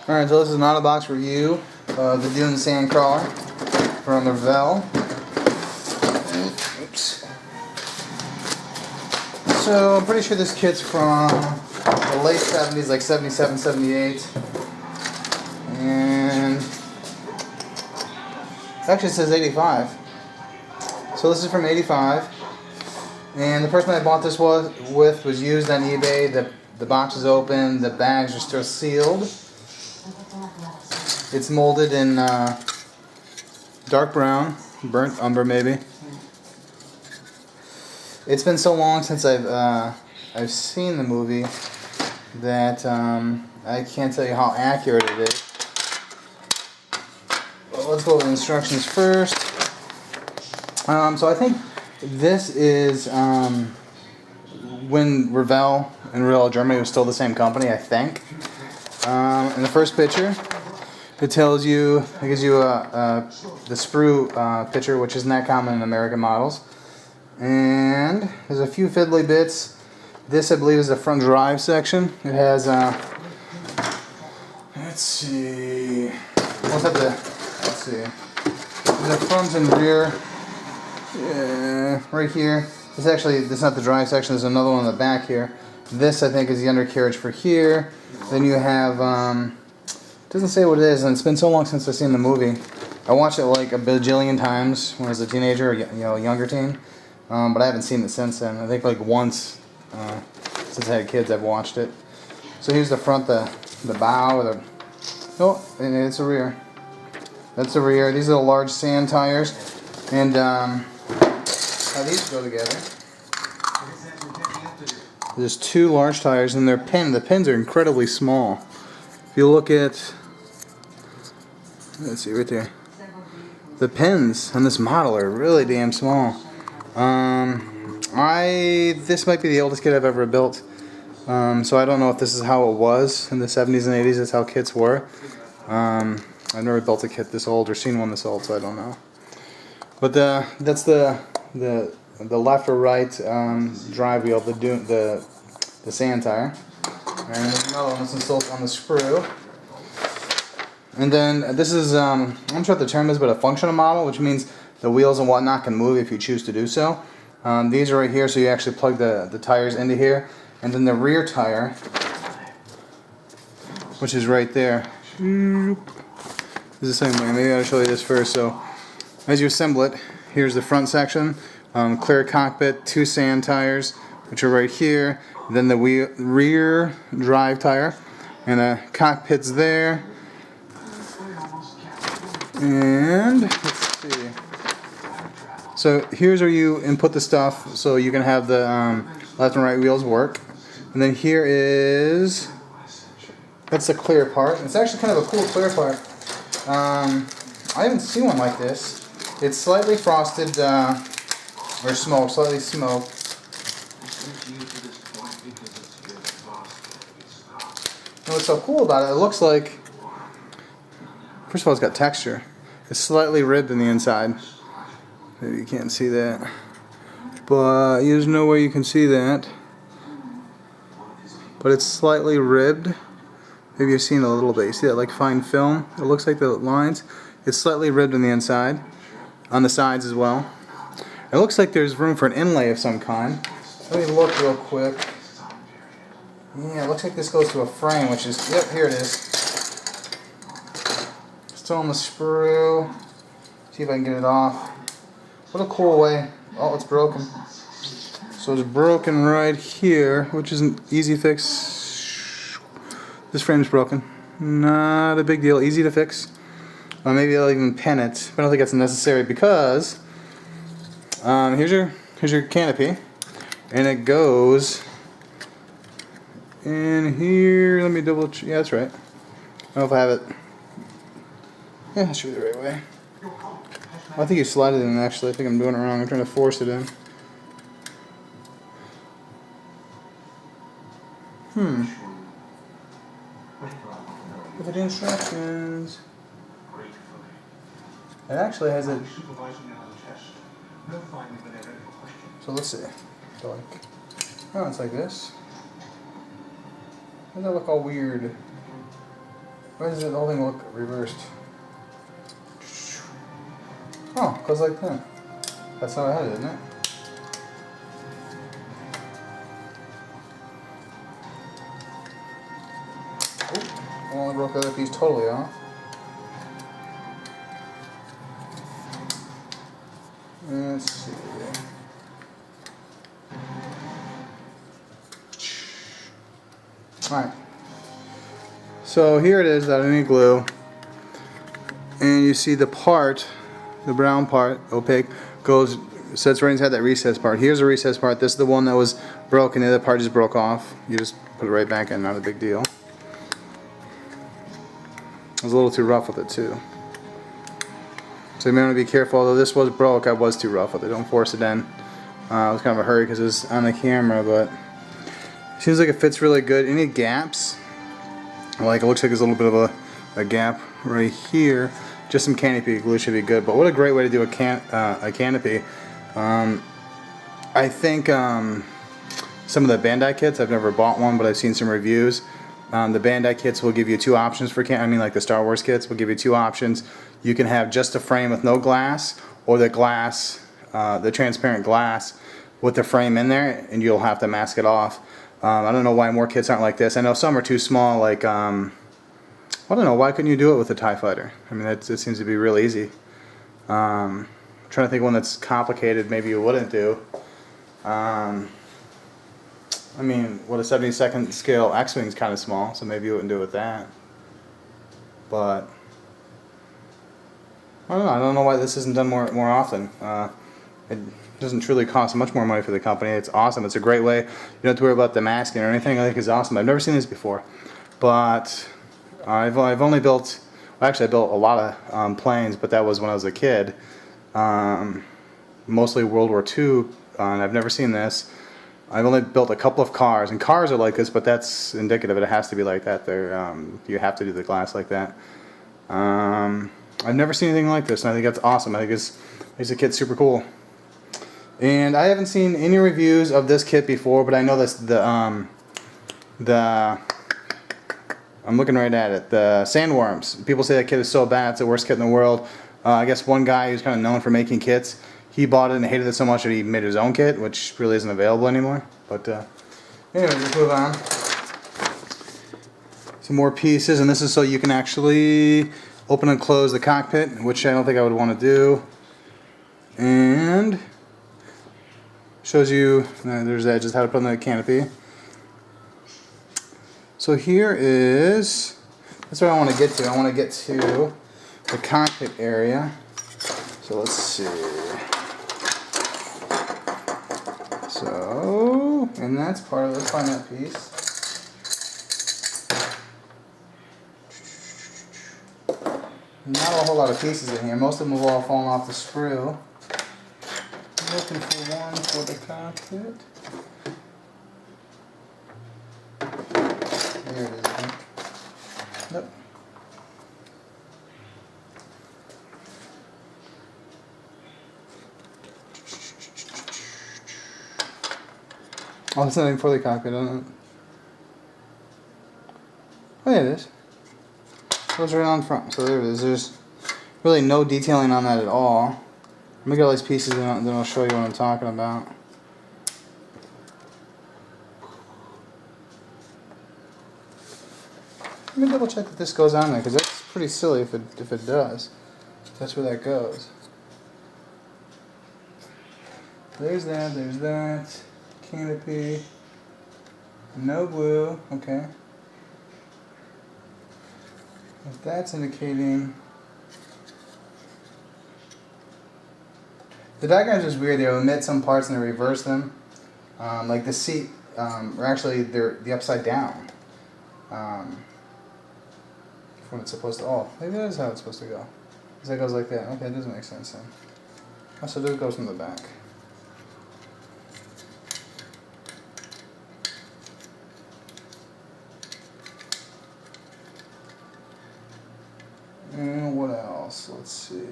Alright, so this is an out-of-box review of the Dune Sandcrawler from the Revell. Oops. So, I'm pretty sure this kit's from the late 70s, like 77, 78. And actually it says 85. So this is from 85. And the person I bought this with was used on eBay. The box is open, the bags are still sealed. It's molded in dark brown, burnt umber maybe. It's been so long since I've seen the movie that I can't tell you how accurate it is. Well, let's go over the instructions first. So I think this is when Revell and Revell Germany was still the same company, I think. In the first picture, it tells you, it gives you the sprue picture, which isn't that common in American models. And there's a few fiddly bits. This, I believe, is the front drive section. It has, let's see, the front and rear, right here. This is not the drive section, there's another one in the back here. This, I think, is the undercarriage for here. Then you have, doesn't say what it is, and it's been so long since I've seen the movie. I watched it like a bajillion times when I was a teenager, or, a younger teen, but I haven't seen it since then. I think like once, since I had kids, I've watched it. So here's the front, the bow, and it's the rear. That's the rear. These are the large sand tires, and how these go together. There's two large tires, and the pins are incredibly small. If you look at, let's see right there, the pins on this model are really damn small. This might be the oldest kit I've ever built, so I don't know if this is how it was in the 70s and 80s. That's how kits were. I've never built a kit this old or seen one this old, so I don't know. But that's the left or right drive wheel, the sand tire. And there's another one that's installed on the sprue. And then this is, I'm not sure what the term is, but a functional model, which means the wheels and whatnot can move if you choose to do so. These are right here, so you actually plug the tires into here. And then the rear tire, which is right there, is the same way. Maybe I'll show you this first. So as you assemble it, here's the front section, clear cockpit, two sand tires, which are right here. Then the rear drive tire, and the cockpit's there. And let's see. So here's where you input the stuff, so you can have the left and right wheels work. And then here is, that's the clear part. It's actually kind of a cool clear part. I haven't seen one like this. It's slightly frosted, or smoked, slightly smoked. And what's so cool about it, it looks like, first of all, it's got texture. It's slightly ribbed in the inside. Maybe you can't see that, but there's no way you can see that. But it's slightly ribbed. Maybe you've seen it a little bit. You see that like fine film? It looks like the lines. It's slightly ribbed on the inside, on the sides as well. It looks like there's room for an inlay of some kind. Let me look real quick. Yeah, it looks like this goes to a frame, which is, yep, here it is. Still on the sprue. See if I can get it off. What a cool way. Oh, it's broken. So it's broken right here, which is an easy fix. This frame's broken. Not a big deal, easy to fix. Maybe I'll even pin it, but I don't think that's necessary because here's your canopy, and it goes in here. Let me double check. Yeah, that's right. I don't know if I have it. Yeah, that should be the right way. I think you slide it in actually. I think I'm doing it wrong. I'm trying to force it in. Look at the instructions. It actually has a. So let's see. Oh, it's like this. Doesn't that look all weird? Why does the whole thing look reversed? Oh, it goes like that. That's how I had it, isn't it? Oh, I only broke the other piece totally off. Let's see. Alright. So here it is without any glue. And you see the part, the brown part, opaque, goes, sets right inside that recess part. Here's the recess part. This is the one that was broken. The other part just broke off. You just put it right back in, not a big deal. I was a little too rough with it too. So you may want to be careful. Although this was broke, I was too rough with it. Don't force it in. It was kind of a hurry because it was on the camera, but it seems like it fits really good. Any gaps? Like it looks like there's a little bit of a gap right here. Just some canopy glue should be good. But what a great way to do a canopy. I think some of the Bandai kits, I've never bought one, but I've seen some reviews. The Bandai kits will give you two options for like the Star Wars kits will give you two options. You can have just a frame with no glass, or the glass, the transparent glass with the frame in there, and you'll have to mask it off. I don't know why more kits aren't like this. I know some are too small, like, I don't know, why couldn't you do it with a TIE Fighter? I mean, it seems to be real easy. Trying to think of one that's complicated maybe you wouldn't do. I mean, what, a 72nd scale X-Wing is kind of small, so maybe you wouldn't do it with that. But I don't know why this isn't done more often. It doesn't truly cost much more money for the company. It's awesome. It's a great way. You don't have to worry about the masking or anything. I think it's awesome. I've never seen this before, but I've only built. Well, actually, I built a lot of planes, but that was when I was a kid. Mostly World War II, and I've never seen this. I've only built a couple of cars, and cars are like this, but that's indicative. It has to be like that. You have to do the glass like that. I've never seen anything like this, and I think that's awesome. I think makes the kit super cool. And I haven't seen any reviews of this kit before, but I know this I'm looking right at it. The Sandworms. People say that kit is so bad, it's the worst kit in the world. I guess one guy who's kind of known for making kits, he bought it and hated it so much that he made his own kit, which really isn't available anymore. But anyway, let's move on. Some more pieces, and this is so you can actually open and close the cockpit, which I don't think I would want to do. And shows you, there's that, just how to put on the canopy. So here is, that's what I want to get to. I want to get to the cockpit area. So let's see. So, and that's part of, let's find that piece. Not a whole lot of pieces in here. Most of them have all fallen off the sprue. I'm looking for one for the cockpit. There it is, I think. Nope. Oh, it's nothing for the cockpit, isn't it? Oh, yeah, it is. It goes right on front. So there it is. There's really no detailing on that at all. Let me get all these pieces and then I'll show you what I'm talking about. Let me double check that this goes on there, because that's pretty silly if it does. That's where that goes. There's that. Canopy. No glue. Okay. If that's indicating, the diagrams is weird. They omit some parts and they reverse them. Like the seat, or actually they're the upside down. When it's supposed to. Oh, maybe that is how it's supposed to go. Because that goes like that. Okay, it doesn't make sense then. Oh, so this goes from the back. And what else? Let's see.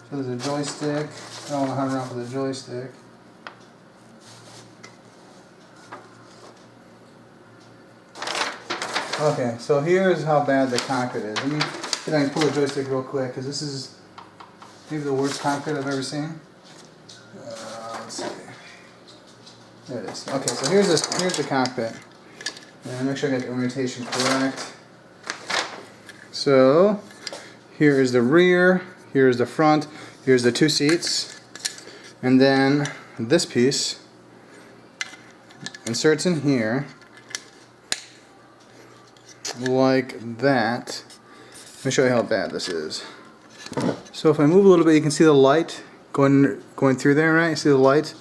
So there's a joystick. I don't want to hunt around with a joystick. Okay, so here's how bad the cockpit is. Let me see if I can pull the joystick real quick, because this is maybe the worst cockpit I've ever seen. Let's see. There it is. Okay, so here's the cockpit. And make sure I get the orientation correct. So here is the rear, here is the front, here's the two seats, and then this piece inserts in here like that. Let me show you how bad this is. So if I move a little bit, you can see the light going through there, right? You see the light?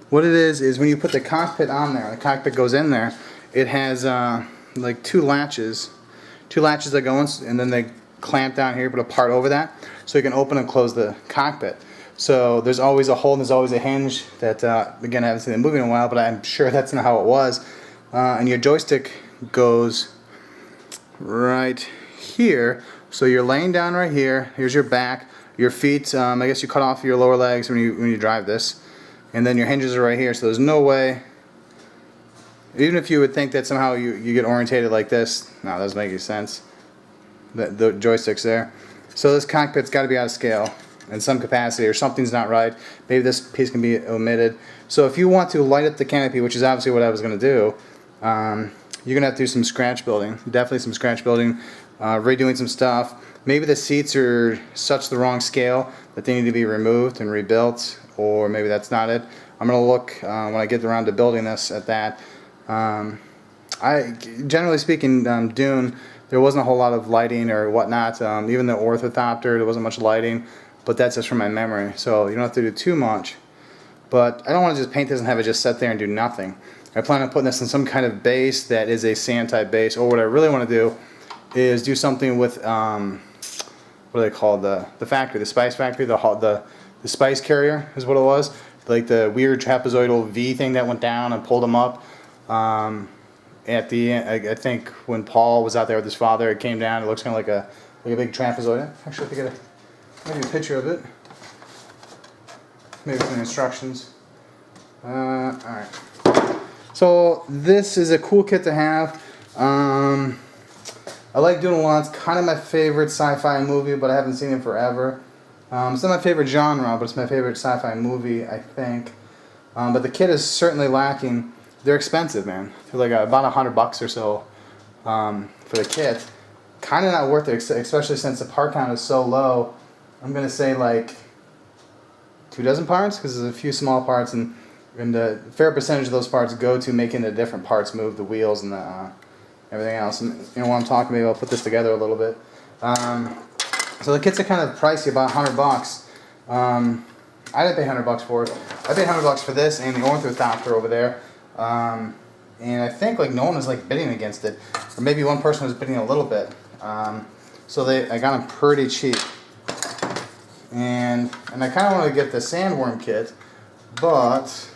What it is when you put the cockpit on there, the cockpit goes in there, it has like two latches that go in, and then they clamp down here, put a part over that, so you can open and close the cockpit. So there's always a hole and there's always a hinge that, again, I haven't seen the movie in a while, but I'm sure that's not how it was. And your joystick goes right here. So you're laying down right here. Here's your back, your feet. I guess you cut off your lower legs when you drive this, and then your hinges are right here. So there's no way. Even if you would think that somehow you get orientated like this, no, that doesn't make any sense. The joystick's there. So this cockpit's got to be out of scale in some capacity, or something's not right. Maybe this piece can be omitted. So if you want to light up the canopy, which is obviously what I was going to do, you're going to have to do some scratch building. Definitely some scratch building, redoing some stuff. Maybe the seats are such the wrong scale that they need to be removed and rebuilt, or maybe that's not it. I'm going to look when I get around to building this at that. Generally speaking, Dune, there wasn't a whole lot of lighting or whatnot. Even the orthopter, there wasn't much lighting, but that's just from my memory. So you don't have to do too much. But I don't want to just paint this and have it just sit there and do nothing. I plan on putting this in some kind of base that is a sand type base, or what I really want to do is do something with what do they call the factory, the spice factory, the spice carrier is what it was, like the weird trapezoidal V thing that went down and pulled them up. At the end, I think when Paul was out there with his father, it came down. It looks kind of like a big trapezoid. Actually, I think maybe a picture of it. Maybe some instructions. All right. So this is a cool kit to have. I like Dune a lot. It's kind of my favorite sci-fi movie, but I haven't seen it forever. It's not my favorite genre, but it's my favorite sci-fi movie, I think. But the kit is certainly lacking. They're expensive, man. They're like about $100 or so for the kit. Kind of not worth it, especially since the part count is so low. I'm gonna say like 24 parts, because there's a few small parts, and a fair percentage of those parts go to making the different parts move, the wheels and the everything else. And you know what I'm talking, maybe I'll put this together a little bit. So the kits are kind of pricey, about $100. I didn't pay $100 for it. I paid $100 for this and the orthopter over there. And I think like no one was like bidding against it, or maybe one person was bidding a little bit. So I got them pretty cheap. And I kind of want to get the sandworm kit, but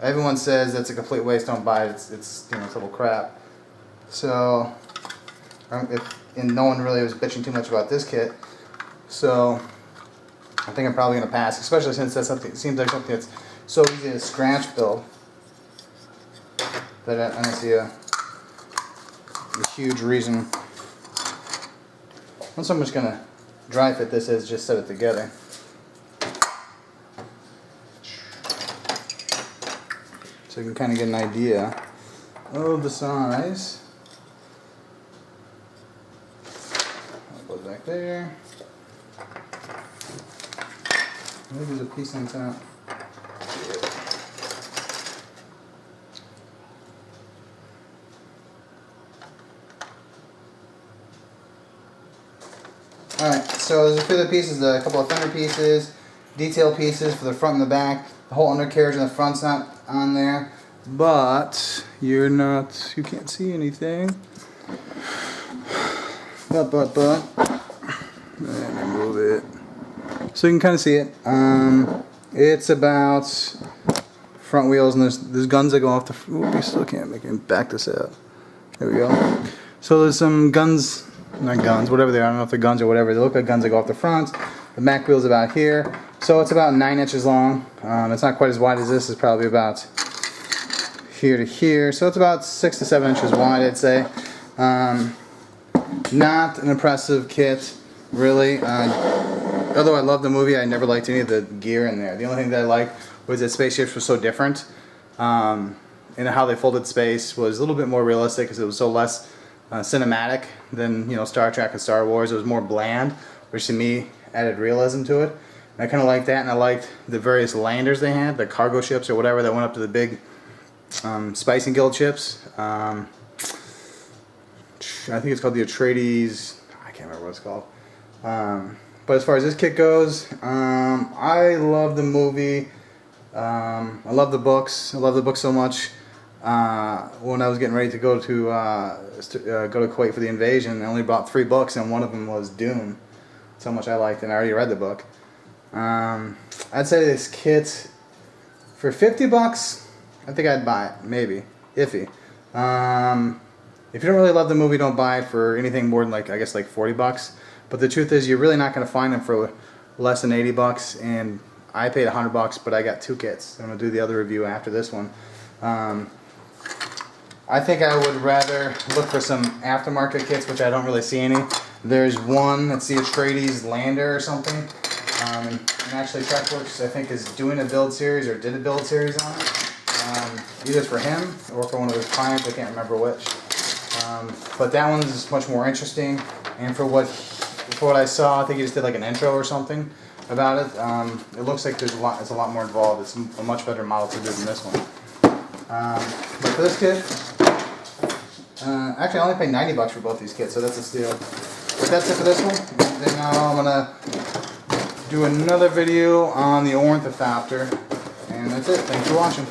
everyone says that's a complete waste. Don't buy it. It's you know, total crap. So and no one really was bitching too much about this kit. So I think I'm probably gonna pass, especially since that's something. It seems like something that's so easy to scratch build that I don't see a huge reason. Once I'm just gonna dry fit this is just set it together. So you can kind of get an idea of the size. That goes back there. Maybe there's a piece on top. Alright, so there's a few other pieces, a couple of fender pieces, detail pieces for the front and the back. The whole undercarriage in the front's not on there, but you can't see anything. But, let me move it. So you can kind of see it. It's about front wheels, and there's guns that go off the. Ooh, we still can't make it. Back this out. There we go. So there's some guns, not guns, whatever they are. I don't know if they're guns or whatever. They look like guns that go off the front. The back wheel's about here. So it's about 9 inches long. It's not quite as wide as this. It's probably about here to here. So it's about 6 to 7 inches wide, I'd say. Not an impressive kit, really. Although I love the movie, I never liked any of the gear in there. The only thing that I liked was that spaceships were so different. And how they folded space was a little bit more realistic because it was so less cinematic than, you know, Star Trek and Star Wars. It was more bland, which to me added realism to it. And I kind of liked that, and I liked the various landers they had, the cargo ships or whatever that went up to the big Spice and Guild ships. I think it's called the Atreides. I can't remember what it's called. But as far as this kit goes, I love the movie. I love the books. I love the books so much. When I was getting ready to go to Kuwait for the invasion, I only bought 3 books, and one of them was Dune. That's how much I liked it, and I already read the book. I'd say this kit for $50, I think I'd buy it, maybe, iffy. If you don't really love the movie, don't buy it for anything more than like $40. But the truth is, you're really not going to find them for less than $80. And I paid $100, but I got 2 kits. I'm going to do the other review after this one. I think I would rather look for some aftermarket kits, which I don't really see any. There's one that's the Atreides Lander or something. And actually TrekWorks, I think, is doing a build series or did a build series on it. Either for him or for one of his clients, I can't remember which. But that one's much more interesting, and for what I saw, I think he just did like an intro or something about it. It looks like it's a lot more involved. It's a much better model to do than this one. But for this kit, actually I only paid $90 for both these kits, so that's a steal. But that's it for this one. Then now I'm gonna do another video on the Ornithopter, and that's it. Thanks for watching.